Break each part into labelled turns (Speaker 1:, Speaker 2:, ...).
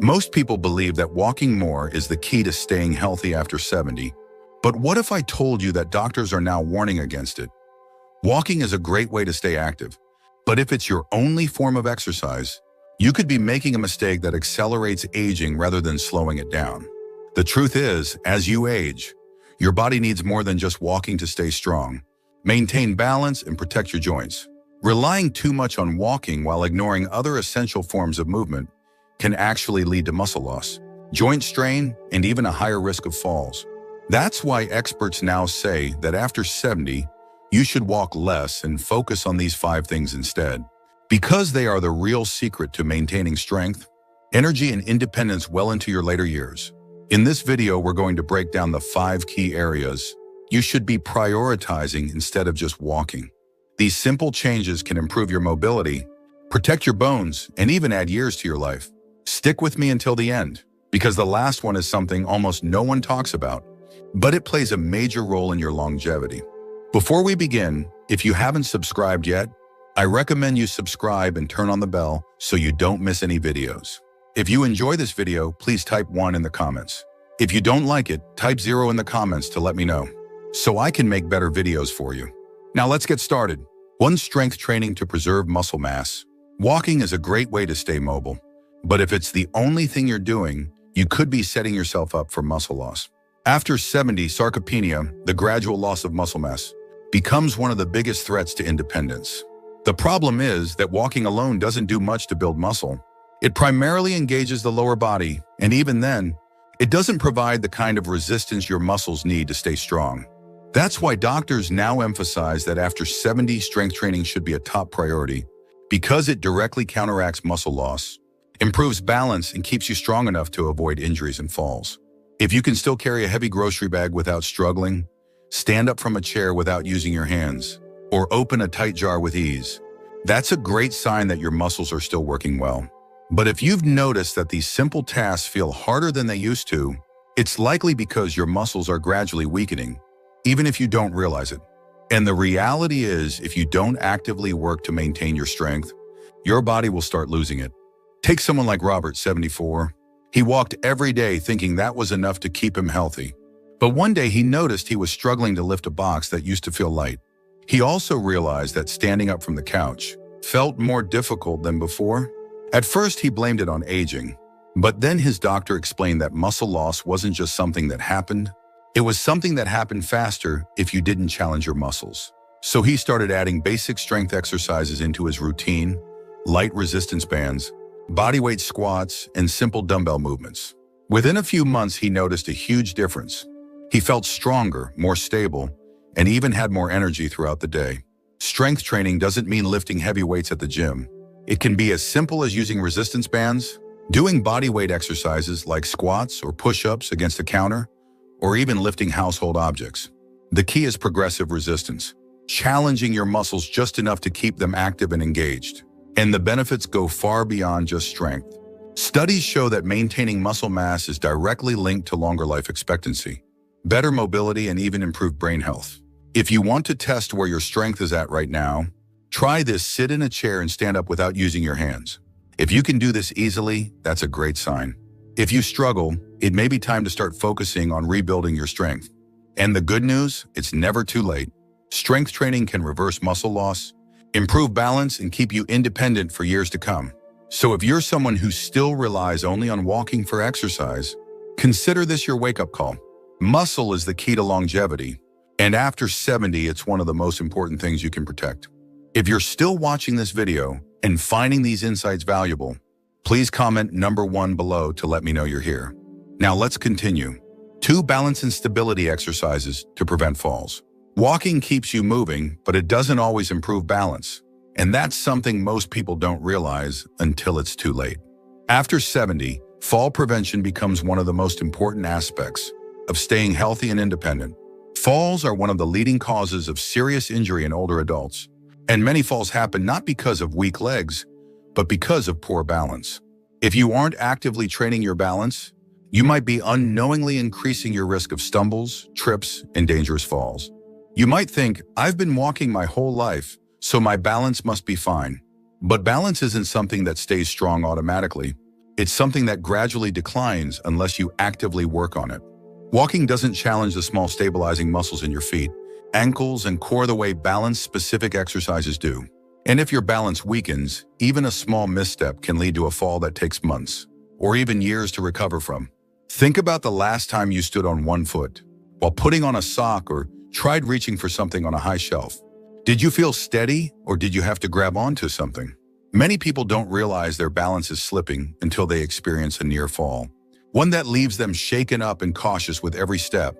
Speaker 1: Most people believe that walking more is the key to staying healthy after 70. But what if I told you that doctors are now warning against it? Walking is a great way to stay active, but if it's your only form of exercise, you could be making a mistake that accelerates aging rather than slowing it down. The truth is, as you age, your body needs more than just walking to stay strong. Maintain balance and protect your joints. Relying too much on walking while ignoring other essential forms of movement can actually lead to muscle loss, joint strain, and even a higher risk of falls. That's why experts now say that after 70, you should walk less and focus on these 5 things instead, because they are the real secret to maintaining strength, energy, and independence well into your later years. In this video, we're going to break down the 5 key areas you should be prioritizing instead of just walking. These simple changes can improve your mobility, protect your bones, and even add years to your life. Stick with me until the end, because the last one is something almost no one talks about, but it plays a major role in your longevity. Before we begin, if you haven't subscribed yet, I recommend you subscribe and turn on the bell so you don't miss any videos. If you enjoy this video, please type 1 in the comments. If you don't like it, type 0 in the comments to let me know, so I can make better videos for you. Now let's get started. 1. Strength training to preserve muscle mass. Walking is a great way to stay mobile, but if it's the only thing you're doing, you could be setting yourself up for muscle loss. After 70, sarcopenia, the gradual loss of muscle mass, becomes one of the biggest threats to independence. The problem is that walking alone doesn't do much to build muscle. It primarily engages the lower body, and even then, it doesn't provide the kind of resistance your muscles need to stay strong. That's why doctors now emphasize that after 70, strength training should be a top priority, because it directly counteracts muscle loss, improves balance, and keeps you strong enough to avoid injuries and falls. If you can still carry a heavy grocery bag without struggling, stand up from a chair without using your hands, or open a tight jar with ease, that's a great sign that your muscles are still working well. But if you've noticed that these simple tasks feel harder than they used to, it's likely because your muscles are gradually weakening, even if you don't realize it. And the reality is, if you don't actively work to maintain your strength, your body will start losing it. Take someone like Robert, 74. He walked every day thinking that was enough to keep him healthy. But one day he noticed he was struggling to lift a box that used to feel light. He also realized that standing up from the couch felt more difficult than before. At first, he blamed it on aging, but then his doctor explained that muscle loss wasn't just something that happened. It was something that happened faster if you didn't challenge your muscles. So he started adding basic strength exercises into his routine, light resistance bands, bodyweight squats, and simple dumbbell movements. Within a few months, he noticed a huge difference. He felt stronger, more stable, and even had more energy throughout the day. Strength training doesn't mean lifting heavy weights at the gym. It can be as simple as using resistance bands, doing bodyweight exercises like squats or push-ups against a counter, or even lifting household objects. The key is progressive resistance, challenging your muscles just enough to keep them active and engaged. And the benefits go far beyond just strength. Studies show that maintaining muscle mass is directly linked to longer life expectancy, better mobility, and even improved brain health. If you want to test where your strength is at right now, try this: sit in a chair and stand up without using your hands. If you can do this easily, that's a great sign. If you struggle, it may be time to start focusing on rebuilding your strength. And the good news, it's never too late. Strength training can reverse muscle loss, improve balance, and keep you independent for years to come. So if you're someone who still relies only on walking for exercise, consider this your wake-up call. Muscle is the key to longevity, and after 70, it's one of the most important things you can protect. If you're still watching this video and finding these insights valuable, please comment number 1 below to let me know you're here. Now let's continue. 2. Balance and stability exercises to prevent falls. Walking keeps you moving, but it doesn't always improve balance. And that's something most people don't realize until it's too late. After 70, fall prevention becomes one of the most important aspects of staying healthy and independent. Falls are one of the leading causes of serious injury in older adults, and many falls happen not because of weak legs, but because of poor balance. If you aren't actively training your balance, you might be unknowingly increasing your risk of stumbles, trips, and dangerous falls. You might think, I've been walking my whole life, so my balance must be fine. But balance isn't something that stays strong automatically. It's something that gradually declines unless you actively work on it. Walking doesn't challenge the small stabilizing muscles in your feet, ankles, and core the way balance-specific exercises do. And if your balance weakens, even a small misstep can lead to a fall that takes months, or even years to recover from. Think about the last time you stood on one foot, while putting on a sock or tried reaching for something on a high shelf. Did you feel steady, or did you have to grab onto something? Many people don't realize their balance is slipping until they experience a near fall, one that leaves them shaken up and cautious with every step.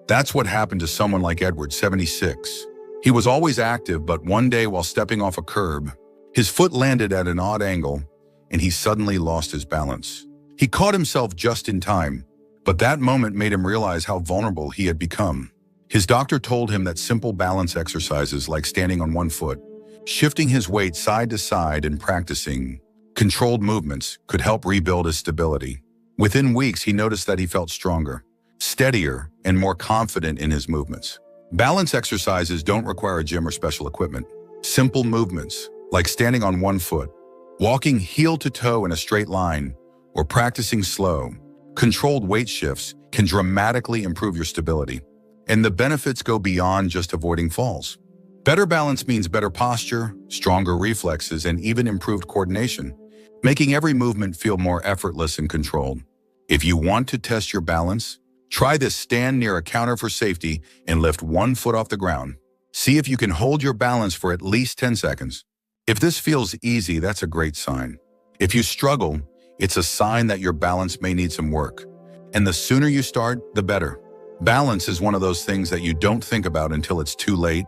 Speaker 1: That's what happened to someone like Edward, 76. He was always active, but one day while stepping off a curb, his foot landed at an odd angle, and he suddenly lost his balance. He caught himself just in time, but that moment made him realize how vulnerable he had become. His doctor told him that simple balance exercises like standing on one foot, shifting his weight side to side, and practicing controlled movements could help rebuild his stability. Within weeks, he noticed that he felt stronger, steadier, and more confident in his movements. Balance exercises don't require a gym or special equipment. Simple movements, like standing on one foot, walking heel to toe in a straight line, or practicing slow, controlled weight shifts can dramatically improve your stability. And the benefits go beyond just avoiding falls. Better balance means better posture, stronger reflexes, and even improved coordination, making every movement feel more effortless and controlled. If you want to test your balance, try this: stand near a counter for safety and lift one foot off the ground. See if you can hold your balance for at least 10 seconds. If this feels easy, that's a great sign. If you struggle, it's a sign that your balance may need some work. And the sooner you start, the better. Balance is one of those things that you don't think about until it's too late,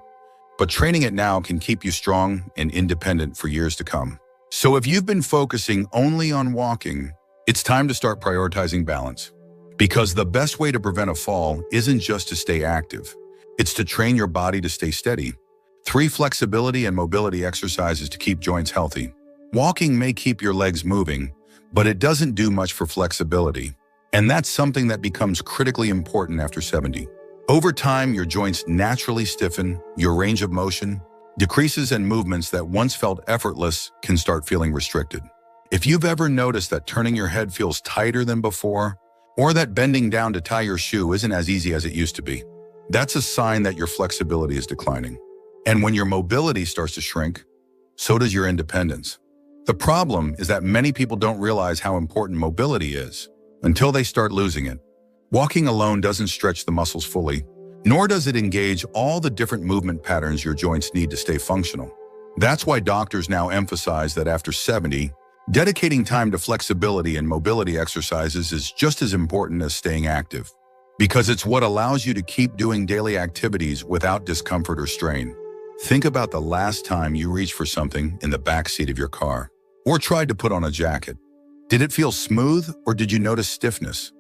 Speaker 1: but training it now can keep you strong and independent for years to come. So if you've been focusing only on walking, it's time to start prioritizing balance. Because the best way to prevent a fall isn't just to stay active. It's to train your body to stay steady. 3 flexibility and mobility exercises to keep joints healthy. Walking may keep your legs moving, but it doesn't do much for flexibility. And that's something that becomes critically important after 70. Over time, your joints naturally stiffen, your range of motion decreases, and movements that once felt effortless can start feeling restricted. If you've ever noticed that turning your head feels tighter than before, or that bending down to tie your shoe isn't as easy as it used to be, that's a sign that your flexibility is declining. And when your mobility starts to shrink, so does your independence. The problem is that many people don't realize how important mobility is until they start losing it. Walking alone doesn't stretch the muscles fully, nor does it engage all the different movement patterns your joints need to stay functional. That's why doctors now emphasize that after 70, dedicating time to flexibility and mobility exercises is just as important as staying active, because it's what allows you to keep doing daily activities without discomfort or strain. Think about the last time you reached for something in the back seat of your car, or tried to put on a jacket. Did it feel smooth, or did you notice stiffness?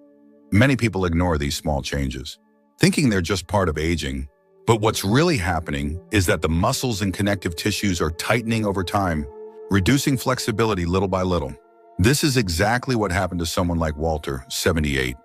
Speaker 1: Many people ignore these small changes, thinking they're just part of aging. But what's really happening is that the muscles and connective tissues are tightening over time, reducing flexibility little by little. This is exactly what happened to someone like Walter, 78.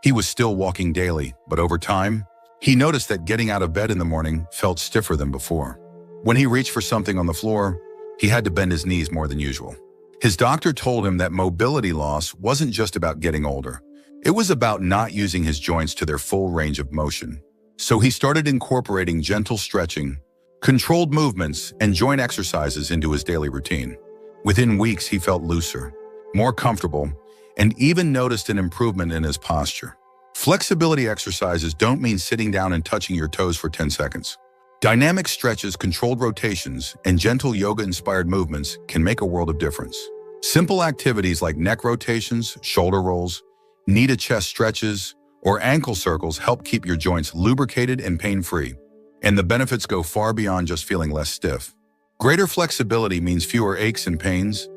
Speaker 1: He was still walking daily, but over time, he noticed that getting out of bed in the morning felt stiffer than before. When he reached for something on the floor, he had to bend his knees more than usual. His doctor told him that mobility loss wasn't just about getting older. It was about not using his joints to their full range of motion. So he started incorporating gentle stretching, controlled movements, and joint exercises into his daily routine. Within weeks, he felt looser, more comfortable, and even noticed an improvement in his posture. Flexibility exercises don't mean sitting down and touching your toes for 10 seconds. Dynamic stretches, controlled rotations, and gentle yoga-inspired movements can make a world of difference. Simple activities like neck rotations, shoulder rolls, knee-to-chest stretches, or ankle circles help keep your joints lubricated and pain-free. And the benefits go far beyond just feeling less stiff. Greater flexibility means fewer aches and pains,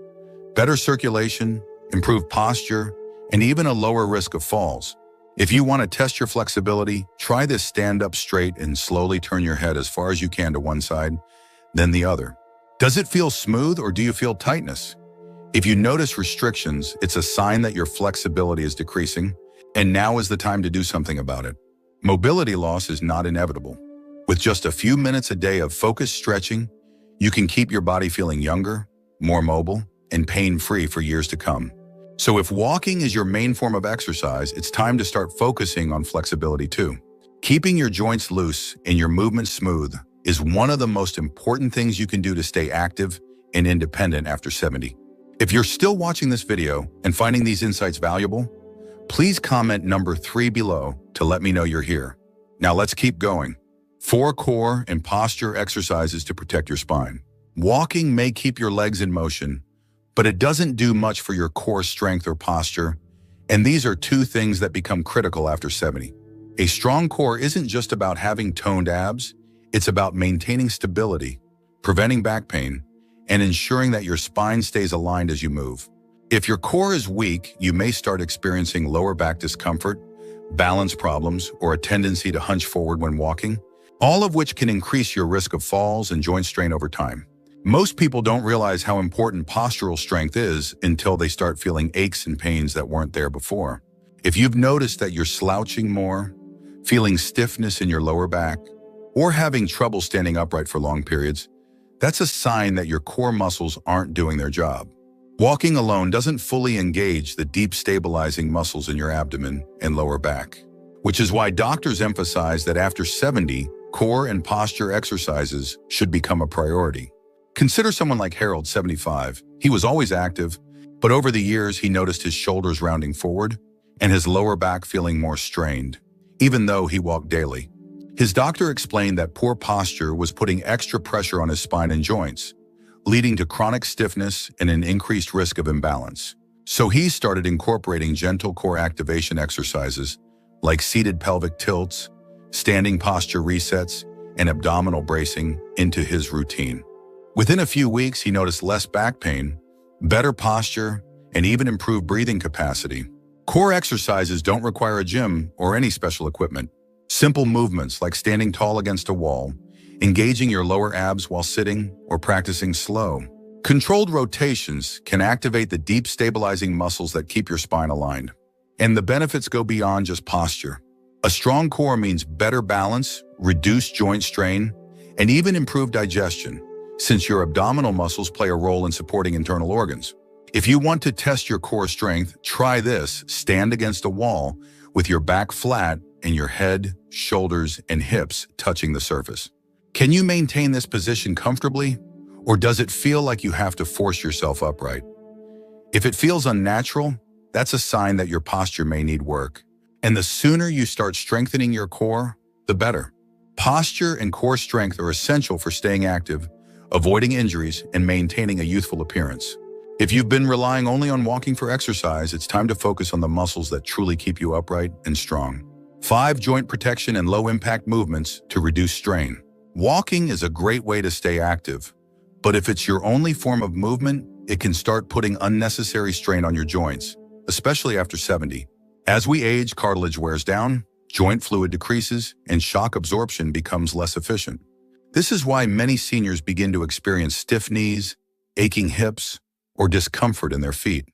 Speaker 1: better circulation, improved posture, and even a lower risk of falls. If you want to test your flexibility, try this: stand up straight and slowly turn your head as far as you can to one side, then the other. Does it feel smooth, or do you feel tightness? If you notice restrictions, it's a sign that your flexibility is decreasing, and now is the time to do something about it. Mobility loss is not inevitable. With just a few minutes a day of focused stretching, you can keep your body feeling younger, more mobile, and pain-free for years to come. So if walking is your main form of exercise, it's time to start focusing on flexibility too. Keeping your joints loose and your movements smooth is one of the most important things you can do to stay active and independent after 70. If you're still watching this video and finding these insights valuable, please comment number 3 below to let me know you're here. Now let's keep going. 4 core and posture exercises to protect your spine. Walking may keep your legs in motion, but it doesn't do much for your core strength or posture, and these are 2 things that become critical after 70. A strong core isn't just about having toned abs, it's about maintaining stability, preventing back pain, and ensuring that your spine stays aligned as you move. If your core is weak, you may start experiencing lower back discomfort, balance problems, or a tendency to hunch forward when walking, all of which can increase your risk of falls and joint strain over time. Most people don't realize how important postural strength is until they start feeling aches and pains that weren't there before. If you've noticed that you're slouching more, feeling stiffness in your lower back, or having trouble standing upright for long periods, that's a sign that your core muscles aren't doing their job. Walking alone doesn't fully engage the deep stabilizing muscles in your abdomen and lower back, which is why doctors emphasize that after 70, core and posture exercises should become a priority. Consider someone like Harold, 75. He was always active, but over the years he noticed his shoulders rounding forward and his lower back feeling more strained, even though he walked daily. His doctor explained that poor posture was putting extra pressure on his spine and joints, leading to chronic stiffness and an increased risk of imbalance. So he started incorporating gentle core activation exercises like seated pelvic tilts, standing posture resets, and abdominal bracing into his routine. Within a few weeks, he noticed less back pain, better posture, and even improved breathing capacity. Core exercises don't require a gym or any special equipment. Simple movements like standing tall against a wall, engaging your lower abs while sitting, or practicing slow, controlled rotations can activate the deep stabilizing muscles that keep your spine aligned. And the benefits go beyond just posture. A strong core means better balance, reduced joint strain, and even improved digestion, since your abdominal muscles play a role in supporting internal organs. If you want to test your core strength, try this. Stand against a wall with your back flat and your head, shoulders, and hips touching the surface. Can you maintain this position comfortably, or does it feel like you have to force yourself upright? If it feels unnatural, that's a sign that your posture may need work. And the sooner you start strengthening your core, the better. Posture and core strength are essential for staying active, avoiding injuries, and maintaining a youthful appearance. If you've been relying only on walking for exercise, it's time to focus on the muscles that truly keep you upright and strong. 5 joint protection and low-impact movements to reduce strain. Walking is a great way to stay active, but if it's your only form of movement, it can start putting unnecessary strain on your joints, especially after 70. As we age, cartilage wears down, joint fluid decreases, and shock absorption becomes less efficient. This is why many seniors begin to experience stiff knees, aching hips, or discomfort in their feet,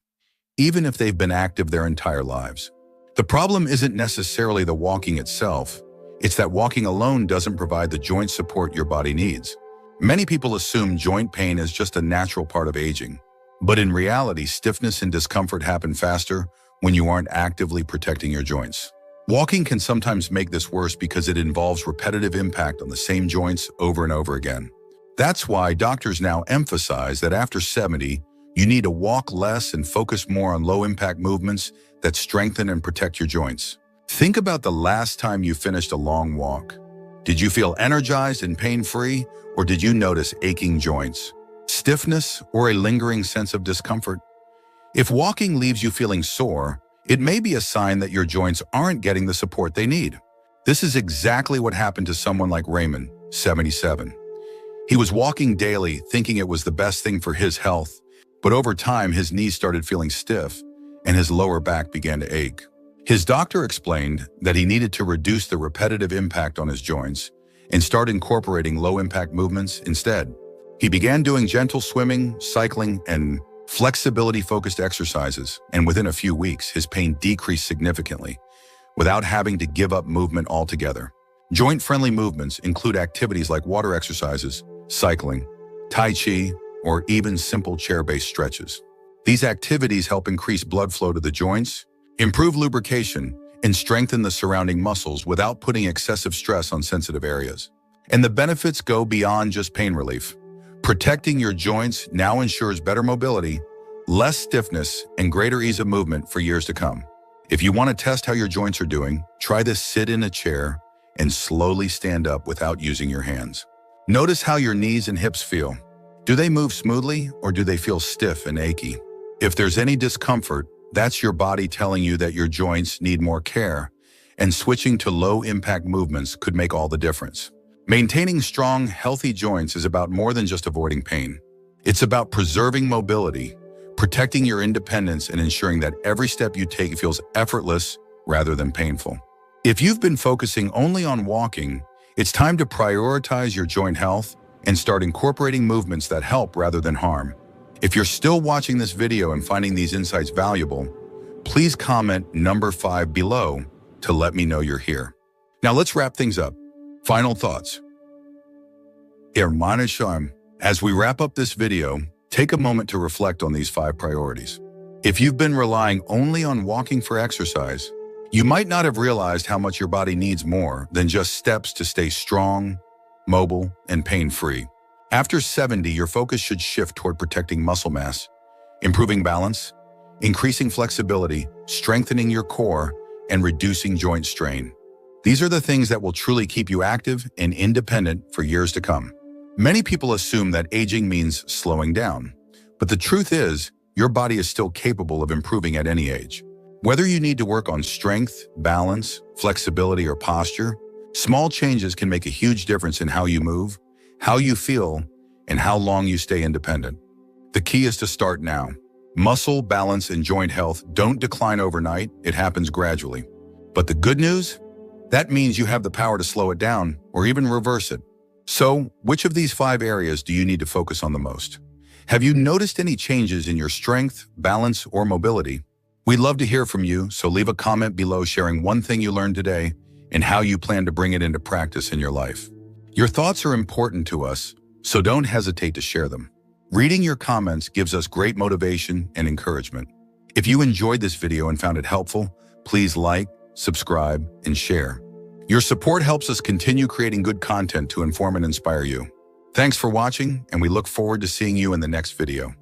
Speaker 1: even if they've been active their entire lives. The problem isn't necessarily the walking itself, it's that walking alone doesn't provide the joint support your body needs. Many people assume joint pain is just a natural part of aging, but in reality, stiffness and discomfort happen faster when you aren't actively protecting your joints. Walking can sometimes make this worse because it involves repetitive impact on the same joints over and over again. That's why doctors now emphasize that after 70, you need to walk less and focus more on low-impact movements that strengthen and protect your joints. Think about the last time you finished a long walk. Did you feel energized and pain-free, or did you notice aching joints, stiffness, or a lingering sense of discomfort? If walking leaves you feeling sore, it may be a sign that your joints aren't getting the support they need. This is exactly what happened to someone like Raymond, 77. He was walking daily, thinking it was the best thing for his health, but over time his knees started feeling stiff and his lower back began to ache. His doctor explained that he needed to reduce the repetitive impact on his joints and start incorporating low-impact movements instead. He began doing gentle swimming, cycling, and flexibility-focused exercises, and within a few weeks, his pain decreased significantly without having to give up movement altogether. Joint-friendly movements include activities like water exercises, cycling, Tai Chi, or even simple chair-based stretches. These activities help increase blood flow to the joints, improve lubrication, and strengthen the surrounding muscles without putting excessive stress on sensitive areas. And the benefits go beyond just pain relief. Protecting your joints now ensures better mobility, less stiffness, and greater ease of movement for years to come. If you want to test how your joints are doing, try to sit in a chair and slowly stand up without using your hands. Notice how your knees and hips feel. Do they move smoothly or do they feel stiff and achy? If there's any discomfort, that's your body telling you that your joints need more care, and switching to low-impact movements could make all the difference. Maintaining strong, healthy joints is about more than just avoiding pain. It's about preserving mobility, protecting your independence, and ensuring that every step you take feels effortless rather than painful. If you've been focusing only on walking, it's time to prioritize your joint health and start incorporating movements that help rather than harm. If you're still watching this video and finding these insights valuable, please comment number 5 below to let me know you're here. Now let's wrap things up. Final thoughts. As we wrap up this video, take a moment to reflect on these 5 priorities. If you've been relying only on walking for exercise, you might not have realized how much your body needs more than just steps to stay strong, mobile, and pain-free. After 70, your focus should shift toward protecting muscle mass, improving balance, increasing flexibility, strengthening your core, and reducing joint strain. These are the things that will truly keep you active and independent for years to come. Many people assume that aging means slowing down, but the truth is, your body is still capable of improving at any age. Whether you need to work on strength, balance, flexibility, or posture, small changes can make a huge difference in how you move, how you feel, and how long you stay independent. The key is to start now. Muscle, balance, and joint health don't decline overnight, it happens gradually. But the good news? That means you have the power to slow it down or even reverse it. So, which of these 5 areas do you need to focus on the most? Have you noticed any changes in your strength, balance, or mobility? We'd love to hear from you, so leave a comment below sharing one thing you learned today and how you plan to bring it into practice in your life. Your thoughts are important to us, so don't hesitate to share them. Reading your comments gives us great motivation and encouragement. If you enjoyed this video and found it helpful, please like, subscribe, and share. Your support helps us continue creating good content to inform and inspire you. Thanks for watching, and we look forward to seeing you in the next video.